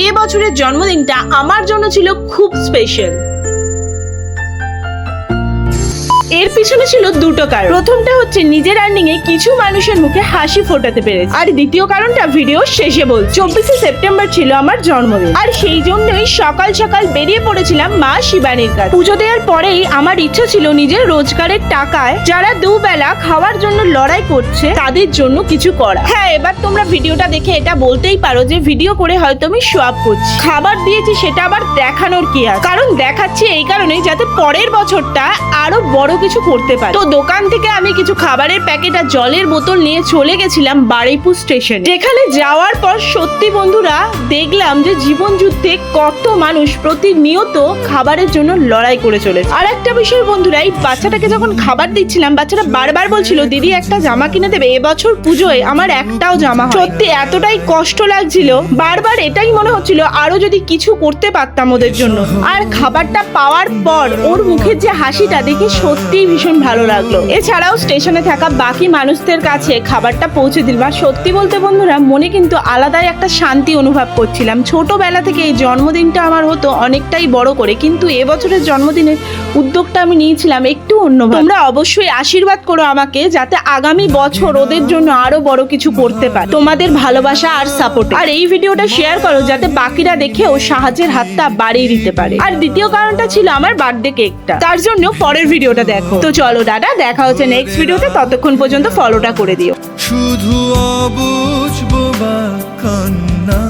এ বছরের জন্মদিনটা আমার জন্য ছিল খুব স্পেশাল। এর পিছনে ছিল দুটো কারণ। প্রথমটা হচ্ছে নিজের আর্নিং এ কিছু মানুষের মুখে হাসি ফোটাতে পেরেছি, আর দ্বিতীয় কারণটা ভিডিও শেষে বল। 24শে সেপ্টেম্বর ছিল আমার জন্মদিন, আর সেই জন্যই সকাল সকাল বেরিয়ে পড়েছিলাম মা শিবানীর কাছে। পুজো দেওয়ার পরেই আমার ইচ্ছা ছিল নিজের রোজগারের টাকায় যারা দুবেলা খাওয়ার জন্য লড়াই করছে তাদের জন্য কিছু করা। হ্যাঁ, এবার তোমরা ভিডিওটা দেখে এটা বলতেই পারো যে ভিডিও করে হয়তো আমি শো অফ করছি। খাবার দিয়েছি সেটা আবার দেখানোর কি আছে, কারণ দেখাচ্ছি এই কারণেই যাতে পরের বছরটা আরো বড় কিছু করতে পারে। তো দোকান থেকে আমি কিছু খাবারের প্যাকেট আর জলের বোতল নিয়ে চলে গেছিলাম বারুইপুর স্টেশন। যেখানে যাওয়ার পর সত্যি বন্ধুরা দেখলাম যে জীবন যুদ্ধে কত মানুষ প্রতিনিয়ত খাবারের জন্য লড়াই করে চলেছে। আর একটা বিষয় বন্ধুরা, এই বাচ্চাটাকে যখন খাবার দিচ্ছিলাম বাচ্চাটা বারবার বলছিল দিদি একটা জামা কিনে দেবে, এবছর পুজোয় আমার একটাও জামা হয়নি। সত্যি এতটাই কষ্ট লাগছিল, বারবার এটাই মনে হচ্ছিল আরো যদি কিছু করতে পারতাম ওদের জন্য। আর খাবারটা পাওয়ার পর ওর মুখের যে হাসিটা দেখে সত্যি ভীষণ ভালো লাগলো। এছাড়াও স্টেশনে থাকা বাকি মানুষদের কাছে খাবারটা পৌঁছে দিলাম। আর সত্যি বলতে বন্ধুরা মনে কিন্তু আলাদাই একটা শান্তি অনুভব করছিলাম। ছোটবেলা থেকে এই জন্মদিনটা আমার হতো অনেকটাই বড় করে, কিন্তু এবছরের জন্মদিনের উদ্যোগটা আমি নিয়েছিলাম একটু অন্যভাবে। তোমরা অবশ্যই আশীর্বাদ করো আমাকে যাতে আগামী বছর ওদের জন্য আরো বড় কিছু করতে পারে, তোমাদের ভালোবাসা আর সাপোর্ট। আর এই ভিডিওটা শেয়ার করো যাতে বাকিরা দেখেও সাহায্যের হাতটা বাড়িয়ে দিতে পারে। আর দ্বিতীয় কারণটা ছিল আমার বার্থডে কেকটা, তার জন্য পরের ভিডিওটা দেখো। তো চলো দাদা, দেখা হচ্ছে নেক্সট ভিডিওতে, ততক্ষণ পর্যন্ত ফলোটা করে দিও। শুধু অবুঝ বোবা কান্না।